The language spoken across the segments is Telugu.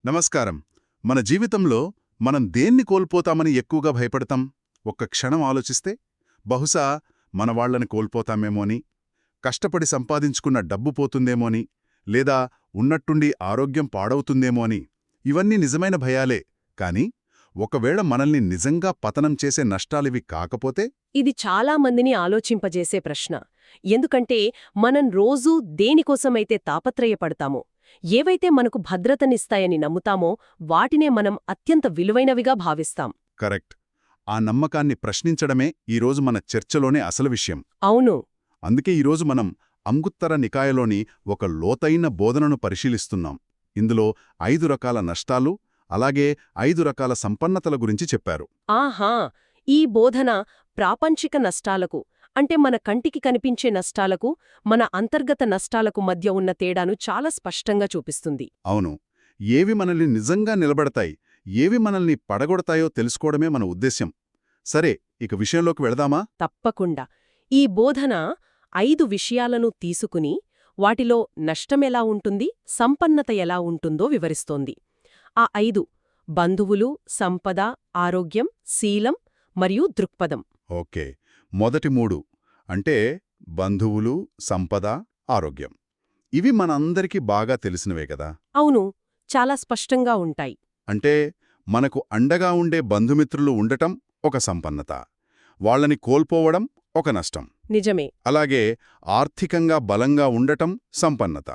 నమస్కారం. మన జీవితంలో మనం దేన్ని కోల్పోతామని ఎక్కువగా భయపడతాం? ఒక్క క్షణం ఆలోచిస్తే బహుశా మన వాళ్ళని కోల్పోతామేమో అని, కష్టపడి సంపాదించుకున్న డబ్బు పోతుందేమో అని, లేదా ఉన్నట్టుండి ఆరోగ్యం పాడవుతుందేమో అని. ఇవన్నీ నిజమైన భయాలే. కానీ ఒకవేళ మనల్ని నిజంగా పతనం చేసే నష్టాలివి కాకపోతే? ఇది చాలా మందిని ఆలోచింపజేసే ప్రశ్న. ఎందుకంటే మనం రోజూ దేనికోసమైతే తాపత్రయపడతామో, ఏవైతే మనకు భద్రతనిస్తాయని నమ్ముతామో వాటినే మనం అత్యంత విలువైనవిగా భావిస్తాం. కరెక్ట్. ఆ నమ్మకాన్ని ప్రశ్నించడమే ఈరోజు మన చర్చలోనే అసలు విషయం. అవును. అందుకే ఈరోజు మనం అంగుత్తర నికాయలోని ఒక లోతైన బోధనను పరిశీలిస్తున్నాం. ఇందులో 5 రకాల నష్టాలు, అలాగే 5 రకాల సంపన్నతల గురించి చెప్పారు. ఆహా! ఈ బోధన ప్రాపంచిక నష్టాలకు, అంటే మన కంటికి కనిపించే నష్టాలకు, మన అంతర్గత నష్టాలకు మధ్య ఉన్న తేడాను చాలా స్పష్టంగా చూపిస్తుంది. అవును. ఏవి మనల్ని నిజంగా నిలబడతాయి, ఏవి మనల్ని పడగొడతాయో తెలుసుకోవడమే మన ఉద్దేశ్యం. సరే, ఇక విషయంలోకి వెళదామా? తప్పకుండా. ఈ బోధన 5 విషయాలను తీసుకుని వాటిలో నష్టమెలా ఉంటుంది, సంపన్నత ఎలా ఉంటుందో వివరిస్తోంది. ఆ 5: బంధువులు, సంపద, ఆరోగ్యం, శీలం మరియు దృక్పథం. ఓకే. మొదటి 3 అంటే బంధువులు, సంపద, ఆరోగ్యం. ఇవి మనందరికీ బాగా తెలిసినవే కదా. అవును, చాలా స్పష్టంగా ఉంటాయి. అంటే మనకు అండగా ఉండే బంధుమిత్రులు ఉండటం ఒక సంపన్నత, వాళ్ళని కోల్పోవడం ఒక నష్టం. నిజమే. అలాగే ఆర్థికంగా బలంగా ఉండటం సంపన్నత,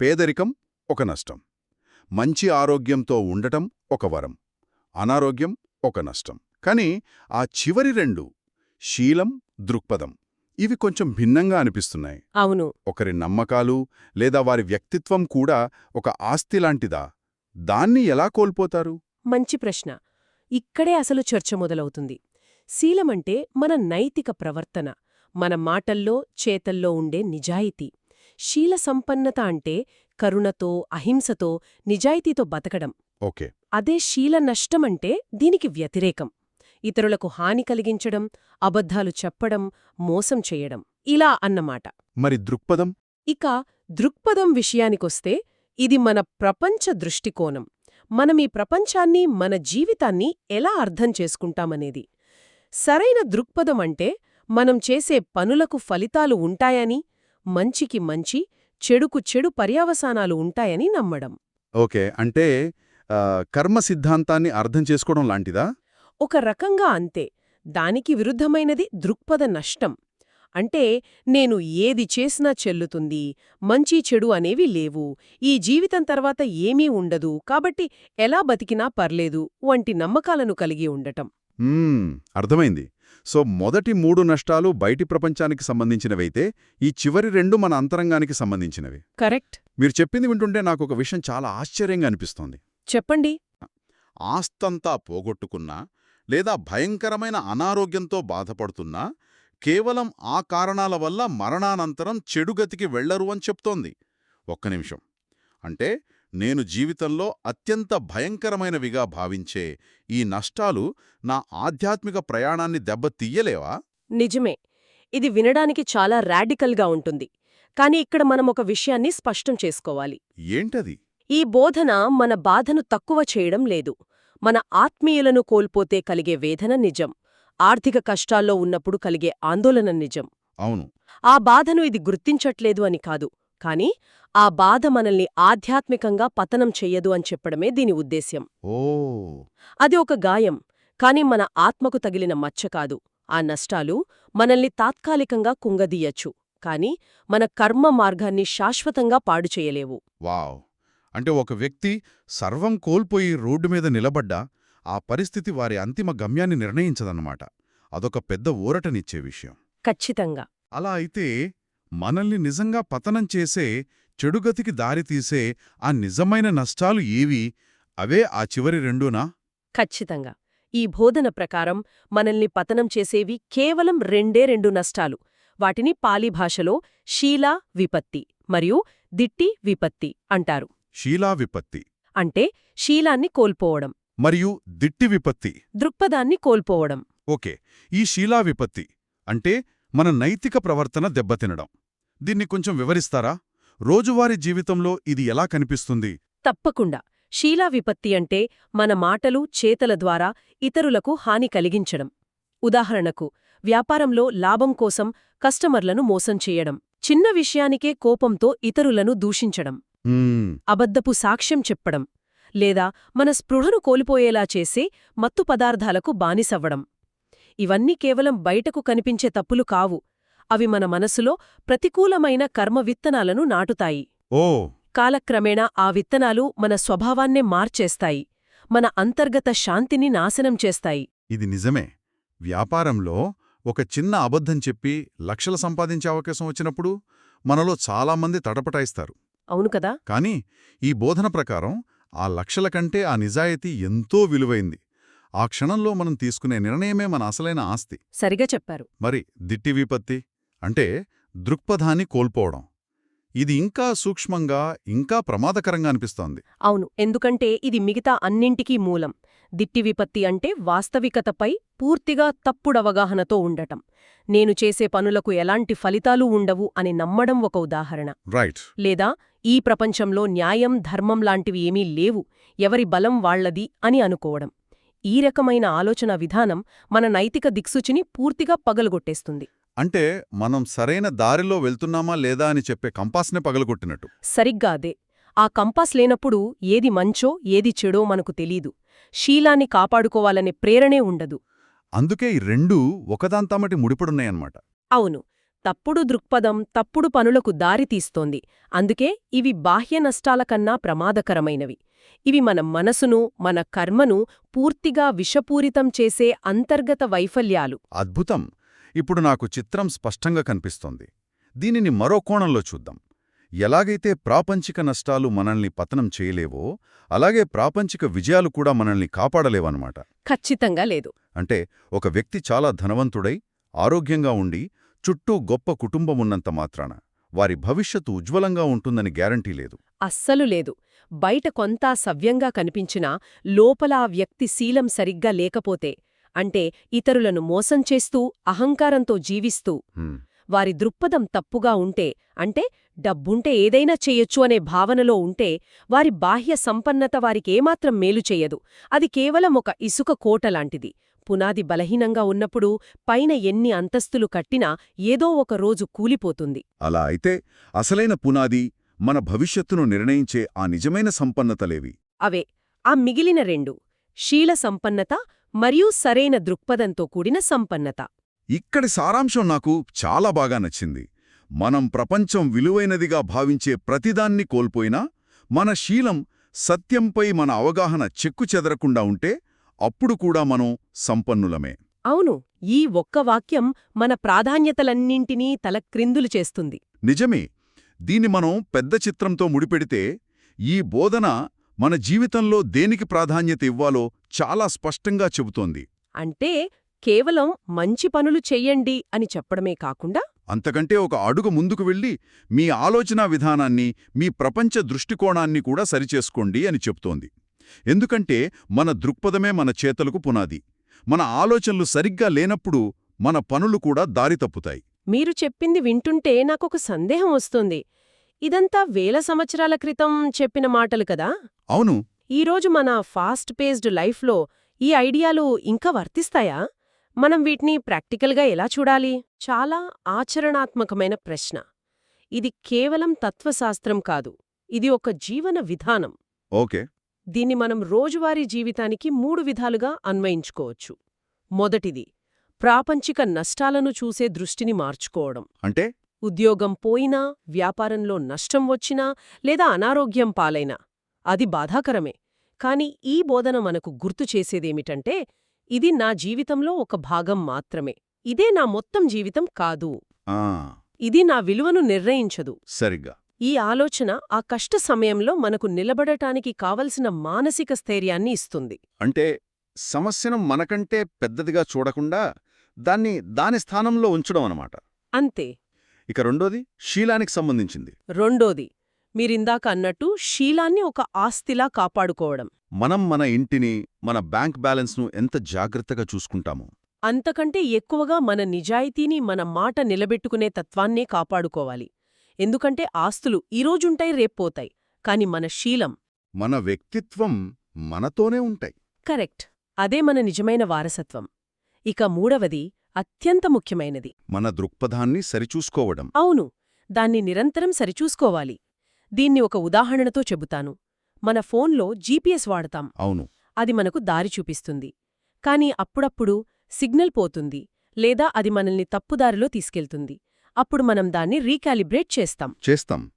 పేదరికం ఒక నష్టం. మంచి ఆరోగ్యంతో ఉండటం ఒక వరం, అనారోగ్యం ఒక నష్టం. కానీ ఆ చివరి 2, శీలం, దృక్పథం, ఇవి కొంచెం భిన్నంగా అనిపిస్తున్నాయి. అవును. ఒకరి నమ్మకాలు లేదా వారి వ్యక్తిత్వం కూడా ఒక ఆస్తిలాంటిదా? దాన్ని ఎలా కోల్పోతారు? మంచి ప్రశ్న. ఇక్కడే అసలు చర్చ మొదలవుతుంది. శీలమంటే మన నైతిక ప్రవర్తన, మన మాటల్లో, చేతల్లో ఉండే నిజాయితీ. శీల సంపన్నత అంటే కరుణతో, అహింసతో, నిజాయితీతో బతకడం. ఓకే. అదే శీల నష్టమంటే దీనికి వ్యతిరేకం. ఇతరులకు హాని కలిగించడం, అబద్ధాలు చెప్పడం, మోసం చేయడం, ఇలా అన్నమాట. మరి దృక్పథం? ఇక దృక్పథం విషయానికొస్తే ఇది మన ప్రపంచ దృష్టికోణం. మనమీ ప్రపంచాన్ని, మన జీవితాన్ని ఎలా అర్థం చేసుకుంటామనేది. సరైన దృక్పథం అంటే మనం చేసే పనులకు ఫలితాలు ఉంటాయని, మంచికి మంచి, చెడుకు చెడు పర్యవసానాలు ఉంటాయని నమ్మడం. ఓకే. అంటే కర్మ సిద్ధాంతాన్ని అర్థం చేసుకోవడం లాంటిదా? ఒక రకంగా అంతే. దానికి విరుద్ధమైనది దృక్పథ నష్టం. అంటే నేను ఏది చేసినా చెల్లుతుంది, మంచి చెడు అనేవి లేవు, ఈ జీవితం తర్వాత ఏమీ ఉండదు, కాబట్టి ఎలా బతికినా పర్లేదు వంటి నమ్మకాలను కలిగి ఉండటం. అర్థమైంది. సో మొదటి 3 నష్టాలు బయటి ప్రపంచానికి సంబంధించినవైతే ఈ చివరి 2 మన అంతరంగానికి సంబంధించినవి. కరెక్ట్. మీరు చెప్పింది వింటుంటే నాకొక విషయం చాలా ఆశ్చర్యంగా అనిపిస్తోంది. చెప్పండి. ఆస్తంతా పోగొట్టుకున్నా లేదా భయంకరమైన అనారోగ్యంతో బాధపడుతున్నా కేవలం ఆ కారణాల వల్ల మరణానంతరం చెడుగతికి వెళ్లరు అని చెప్తోంది. ఒక్క నిమిషం. అంటే నేను జీవితంలో అత్యంత భయంకరమైనవిగా భావించే ఈ నష్టాలు నా ఆధ్యాత్మిక ప్రయాణాన్ని దెబ్బతీయలేవా? నిజమే. ఇది వినడానికి చాలా రాడికల్గా ఉంటుంది. కాని ఇక్కడ మనం ఒక విషయాన్ని స్పష్టం చేసుకోవాలి. ఏంటది? ఈ బోధన మన బాధను తక్కువ చేయడం లేదు. మన ఆత్మీయులను కోల్పోతే కలిగే వేదన నిజం, ఆర్థిక కష్టాల్లో ఉన్నప్పుడు కలిగే ఆందోళన నిజం. అవును. ఆ బాధను ఇది గుర్తించట్లేదు అని కాదు, కాని ఆ బాధ మనల్ని ఆధ్యాత్మికంగా పతనం చెయ్యదు అని చెప్పడమే దీని ఉద్దేశ్యం. ఓ. అది ఒక గాయం, కాని మన ఆత్మకు తగిలిన మచ్చ కాదు. ఆ నష్టాలు మనల్ని తాత్కాలికంగా కుంగదీయచ్చు, కాని మన కర్మ మార్గాన్ని శాశ్వతంగా పాడుచేయలేవు. వావ్. అంటే ఒక వ్యక్తి సర్వం కోల్పోయి రోడ్డు మీద నిలబడ్డా ఆ పరిస్థితి వారి అంతిమ గమ్యాన్ని నిర్ణయించదన్నమాట. అదొక పెద్ద ఊరటనిచ్చే విషయం. ఖచ్చితంగా. అలా అయితే మనల్ని నిజంగా పతనం చేసే, చెడుగతికి దారితీసే ఆ నిజమైన నష్టాలు ఏవి? అవే ఆ చివరి 2నా? ఖచ్చితంగా. ఈ బోధన ప్రకారం మనల్ని పతనం చేసేవి కేవలం 2 నష్టాలు. వాటిని పాలీ భాషలో శీలా విపత్తి మరియు దిట్టి విపత్తి అంటారు. శీలా విపత్తి అంటే శీలాన్ని కోల్పోవడం, మరియు దిట్టి విపత్తి దృక్పథాన్ని కోల్పోవడం. ఓకే. ఈ శీలా విపత్తి అంటే మన నైతిక ప్రవర్తన దెబ్బతినడం. దీన్ని కొంచెం వివరిస్తారా? రోజువారీ జీవితంలో ఇది ఎలా కనిపిస్తుంది? తప్పకుండా. శీలా విపత్తి అంటే మన మాటలు, చేతల ద్వారా ఇతరులకు హాని కలిగించడం. ఉదాహరణకు, వ్యాపారంలో లాభం కోసం కస్టమర్లను మోసం చేయడం, చిన్న విషయానికే కోపంతో ఇతరులను దూషించడం, అబద్ధపు సాక్ష్యం చెప్పడం, లేదా మన స్పృహను కోల్పోయేలా చేసే మత్తు పదార్థాలకు బానిసవ్వడం. ఇవన్నీ కేవలం బయటకు కనిపించే తప్పులు కావు. అవి మన మనసులో ప్రతికూలమైన కర్మ విత్తనాలను నాటుతాయి. ఓ కాలక్రమేణా ఆ విత్తనాలు మన స్వభావాన్నే మార్చేస్తాయి, మన అంతర్గత శాంతిని నాశనం చేస్తాయి. ఇది నిజమే. వ్యాపారంలో ఒక చిన్న అబద్ధం చెప్పి లక్షలు సంపాదించే అవకాశం వచ్చినప్పుడు మనలో చాలామంది తటపటాయిస్తారు. అవును కదా? కానీ ఈ బోధన ప్రకారం ఆ లక్షల కంటే ఆ నిజాయితీ ఎంతో విలువైంది. ఆ క్షణంలో మనం తీసుకునే నిర్ణయమే మన అసలైన ఆస్తి. సరిగా చెప్పారు. మరి దిట్టి విపత్తి అంటే దృక్పథాన్ని కోల్పోవడం. ఇది ఇంకా సూక్ష్మంగా, ఇంకా ప్రమాదకరంగా అనిపిస్తోంది. అవును, ఎందుకంటే ఇది మిగతా అన్నింటికీ మూలం. దిట్టి విపత్తి అంటే వాస్తవికతపై పూర్తిగా తప్పుడవగాహనతో ఉండటం. నేను చేసే పనులకు ఎలాంటి ఫలితాలు ఉండవు అని నమ్మడం ఒక ఉదాహరణ. రైట్. లేదా ఈ ప్రపంచంలో న్యాయం, ధర్మం లాంటివి ఏమీ లేవు, ఎవరి బలం వాళ్లది అని అనుకోవడం. ఈ రకమైన ఆలోచన విధానం మన నైతిక దిక్సూచిని పూర్తిగా పగలగొట్టేస్తుంది. అంటే మనం సరైన దారిలో వెళ్తున్నామా లేదా అని చెప్పే కంపాస్నే పగలగొట్టినట్టు. సరిగ్గా అదే. ఆ కంపాస్ లేనప్పుడు ఏది మంచో ఏది చెడో మనకు తెలీదు. శీలాన్ని కాపాడుకోవాలనే ప్రేరణే ఉండదు. అందుకే ఈ రెండూ ఒకదాంతమటి ముడిపడున్నాయన్నమాట. అవును, తప్పుడు దృక్పథం తప్పుడు పనులకు దారి తీస్తోంది. అందుకే ఇవి బాహ్య నష్టాల కన్నా ప్రమాదకరమైనవి. ఇవి మన మనసును, మన కర్మను పూర్తిగా విషపూరితం చేసే అంతర్గత వైఫల్యాలు. అద్భుతం. ఇప్పుడు నాకు చిత్రం స్పష్టంగా కనిపిస్తోంది. దీనిని మరో కోణంలో చూద్దాం. ఎలాగైతే ప్రాపంచిక నష్టాలు మనల్ని పతనం చేయలేవో, అలాగే ప్రాపంచిక విజయాలు కూడా మనల్ని కాపాడలేవన్నమాట. ఖచ్చితంగా లేదు. అంటే ఒక వ్యక్తి చాలా ధనవంతుడై, ఆరోగ్యంగా ఉండి, చుట్టూ గొప్ప కుటుంబమున్నంత మాత్రాన వారి భవిష్యత్తు ఉజ్వలంగా ఉంటుందని గ్యారంటీ లేదు. అస్సలు లేదు. బయట కొంత సవ్యంగా కనిపించినా లోపల ఆ వ్యక్తి శీలం సరిగ్గా లేకపోతే, అంటే ఇతరులను మోసం చేస్తూ అహంకారంతో జీవిస్తూ, వారి దృక్పథం తప్పుగా ఉంటే, అంటే డబ్బుంటే ఏదైనా చెయ్యొచ్చు అనే భావనలో ఉంటే, వారి బాహ్య సంపన్నత వారికేమాత్రం మేలు చెయ్యదు. అది కేవలం ఒక ఇసుక కోటలాంటిది. పునాది బలహీనంగా ఉన్నప్పుడు పైన ఎన్ని అంతస్తులు కట్టినా ఏదో ఒక రోజు కూలిపోతుంది. అలా అయితే అసలైన పునాది, మన భవిష్యత్తును నిర్ణయించే ఆ నిజమైన సంపన్నతలేవి? అవే ఆ మిగిలిన రెండు: శీల సంపన్నత మరియు సరైన దృక్పథంతో కూడిన సంపన్నత. ఇక్కడి సారాంశం నాకు చాలా బాగా నచ్చింది. మనం ప్రపంచం విలువైనదిగా భావించే ప్రతిదాన్ని కోల్పోయినా, మన శీలం, సత్యంపై మన అవగాహన చెక్కుచెదరకుండా ఉంటే అప్పుడు కూడా మనం సంపన్నులమే. అవును, ఈ ఒక్క వాక్యం మన ప్రాధాన్యతలన్నింటినీ తలక్రిందులు చేస్తుంది. నిజమే. దీన్ని మనం పెద్ద చిత్రంతో ముడిపెడితే, ఈ బోధన మన జీవితంలో దేనికి ప్రాధాన్యత ఇవ్వాలో చాలా స్పష్టంగా చెబుతోంది. అంటే కేవలం మంచి పనులు చెయ్యండి అని చెప్పడమే కాకుండా, అంతకంటే ఒక అడుగు ముందుకు వెళ్ళి మీ ఆలోచనా విధానాన్ని, మీ ప్రపంచ దృష్టికోణాన్ని కూడా సరిచేసుకోండి అని చెప్తోంది. ఎందుకంటే మన దృక్పథమే మన చేతలకు పునాది. మన ఆలోచనలు సరిగ్గా లేనప్పుడు మన పనులు కూడా దారి తప్పుతాయి. మీరు చెప్పింది వింటుంటే నాకొక సందేహం వస్తుంది. ఇదంతా వేల సంవత్సరాల క్రితం చెప్పిన మాటలు కదా? అవును. ఈరోజు మన ఫాస్ట్ పేస్డ్ లైఫ్లో ఈ ఐడియాలు ఇంకా వర్తిస్తాయా? మనం వీటిని ప్రాక్టికల్గా ఎలా చూడాలి? చాలా ఆచరణాత్మకమైన ప్రశ్న. ఇది కేవలం తత్వశాస్త్రం కాదు, ఇది ఒక జీవన విధానం. ఓకే. దీన్ని మనం రోజువారీ జీవితానికి 3 విధాలుగా అన్వయించుకోవచ్చు. మొదటిది, ప్రాపంచిక నష్టాలను చూసే దృష్టిని మార్చుకోవడం. అంటే ఉద్యోగం పోయినా, వ్యాపారంలో నష్టం వచ్చినా, లేదా అనారోగ్యం పాలైనా అది బాధాకరమే. కాని ఈ బోధన మనకు గుర్తు చేసేదేమిటంటే, ఇది నా జీవితంలో ఒక భాగం మాత్రమే, ఇదే నా మొత్తం జీవితం కాదు, ఇది నా విలువను నిర్ణయించదు. సరిగ్గా. ఈ ఆలోచన ఆ కష్ట సమయంలో మనకు నిలబడటానికి కావలసిన మానసిక స్థైర్యాన్ని ఇస్తుంది. అంటే సమస్యను మనకంటే పెద్దదిగా చూడకుండా దాని స్థానంలో ఉంచడం అన్నమాట. అంతే. ఇక రెండోది శీలానికి సంబంధించింది. రెండోది, మీరిందాక అన్నట్టు శీలాన్ని ఒక ఆస్తిలా కాపాడుకోవడం. మనం మన ఇంటిని, మన బ్యాంక్ బ్యాలెన్స్ను ఎంత జాగ్రత్తగా చూసుకుంటామో, అంతకంటే ఎక్కువగా మన నిజాయితీని, మన మాట నిలబెట్టుకునే తత్వాన్నే కాపాడుకోవాలి. ఎందుకంటే ఆస్తులు ఈరోజుంటాయి, రేప్పోతాయి. కాని మన శీలం, మన వ్యక్తిత్వం మనతోనే ఉంటాయి. కరెక్ట్. అదే మన నిజమైన వారసత్వం. ఇక మూడవది అత్యంత ముఖ్యమైనది. మన దృక్పథాన్ని సరిచూసుకోవడం. అవును, దాన్ని నిరంతరం సరిచూసుకోవాలి. దీన్ని ఒక ఉదాహరణతో చెబుతాను. మన ఫోన్లో జీపీఎస్ వాడతాం. అవును. అది మనకు దారి చూపిస్తుంది. కానీ అప్పుడప్పుడు సిగ్నల్ పోతుంది, లేదా అది మనల్ని తప్పుదారిలో తీసుకెళ్తుంది. అప్పుడు మనం దాన్ని రీకాలిబ్రేట్ చేస్తాం.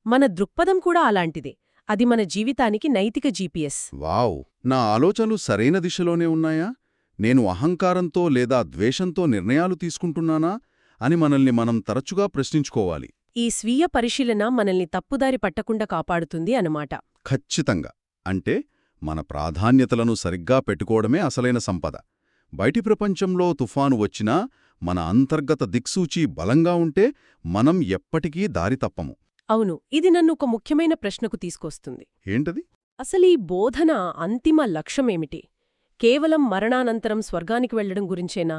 మన దృక్పథం కూడా అలాంటిదే. అది మన జీవితానికి నైతిక జీపీఎస్. వావ్! నా ఆలోచనలు సరైన దిశలోనే ఉన్నాయా? నేను అహంకారంతో లేదా ద్వేషంతో నిర్ణయాలు తీసుకుంటున్నానా అని మనల్ని మనం తరచుగా ప్రశ్నించుకోవాలి. ఈ స్వీయ పరిశీలన మనల్ని తప్పుదారి పట్టకుండా కాపాడుతుంది అన్నమాట. ఖచ్చితంగా. అంటే మన ప్రాధాన్యతలను సరిగ్గా పెట్టుకోవడమే అసలైన సంపద. బయటి ప్రపంచంలో తుఫాను వచ్చినా మన అంతర్గత దిక్సూచి బలంగా ఉంటే మనం ఎప్పటికీ దారి తప్పము. అవును, ఇది నన్ను ఒక ముఖ్యమైన ప్రశ్నకు తీసుకొస్తుంది. ఏంటది? అసలీ బోధన అంతిమ లక్ష్యమేమిటి? కేవలం మరణానంతరం స్వర్గానికి వెళ్లడం గురించేనా?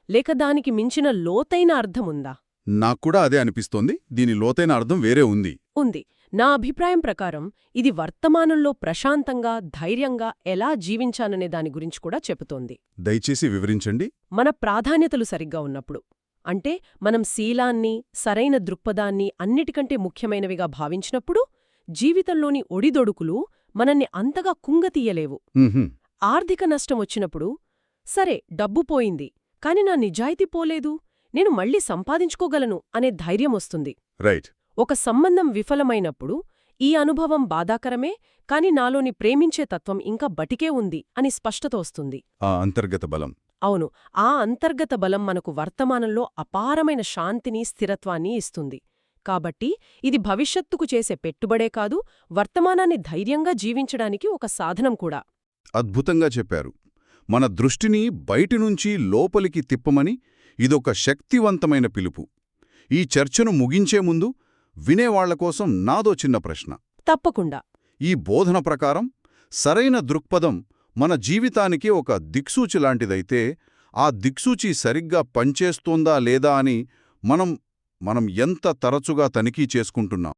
లేక దానికి మించిన లోతైన అర్థముందా? నాక్కూడా అదే అనిపిస్తోంది. దీని లోతైన అర్థం వేరే ఉంది. ఉంది. నా అభిప్రాయం ప్రకారం ఇది వర్తమానంలో ప్రశాంతంగా, ధైర్యంగా ఎలా జీవించాననే దాని గురించి కూడా చెబుతోంది. దయచేసి వివరించండి. మన ప్రాధాన్యతలు సరిగ్గా ఉన్నప్పుడు, అంటే మనం శీలాన్ని, సరైన దృక్పథాన్ని అన్నిటికంటే ముఖ్యమైనవిగా భావించినప్పుడు, జీవితంలోని ఒడిదొడుకులు మనల్ని అంతగా కుంగతీయలేవు. ఉహుం. ఆర్థిక నష్టం వచ్చినప్పుడు, సరే డబ్బు పోయింది, కాని నా నిజాయితీ పోలేదు, నేను మళ్ళీ సంపాదించుకోగలను అనే ధైర్యమొస్తుంది. రైట్. ఒక సంబంధం విఫలమైనప్పుడు ఈ అనుభవం బాధాకరమే, కాని నాలోని ప్రేమించే తత్వం ఇంకా బటికే ఉంది అని స్పష్టత వస్తుంది. ఆ అంతర్గత బలం. అవును, ఆ అంతర్గత బలం మనకు వర్తమానంలో అపారమైన శాంతిని, స్థిరత్వాన్ని ఇస్తుంది. కాబట్టి ఇది భవిష్యత్తుకు చేసే పెట్టుబడే కాదు, వర్తమానాన్ని ధైర్యంగా జీవించడానికి ఒక సాధనం కూడా. అద్భుతంగా చెప్పారు. మన దృష్టిని బయటినుంచి లోపలికి తిప్పమని ఇదొక శక్తివంతమైన పిలుపు. ఈ చర్చను ముగించే ముందు వినేవాళ్ల కోసం నాదో చిన్న ప్రశ్న. తప్పకుండా. ఈ బోధన ప్రకారం సరైన దృక్పథం మన జీవితానికి ఒక దిక్సూచి లాంటిదైతే, ఆ దిక్సూచి సరిగ్గా పనిచేస్తోందా లేదా అని మనం ఎంత తరచుగా తనిఖీ చేసుకుంటున్నాం?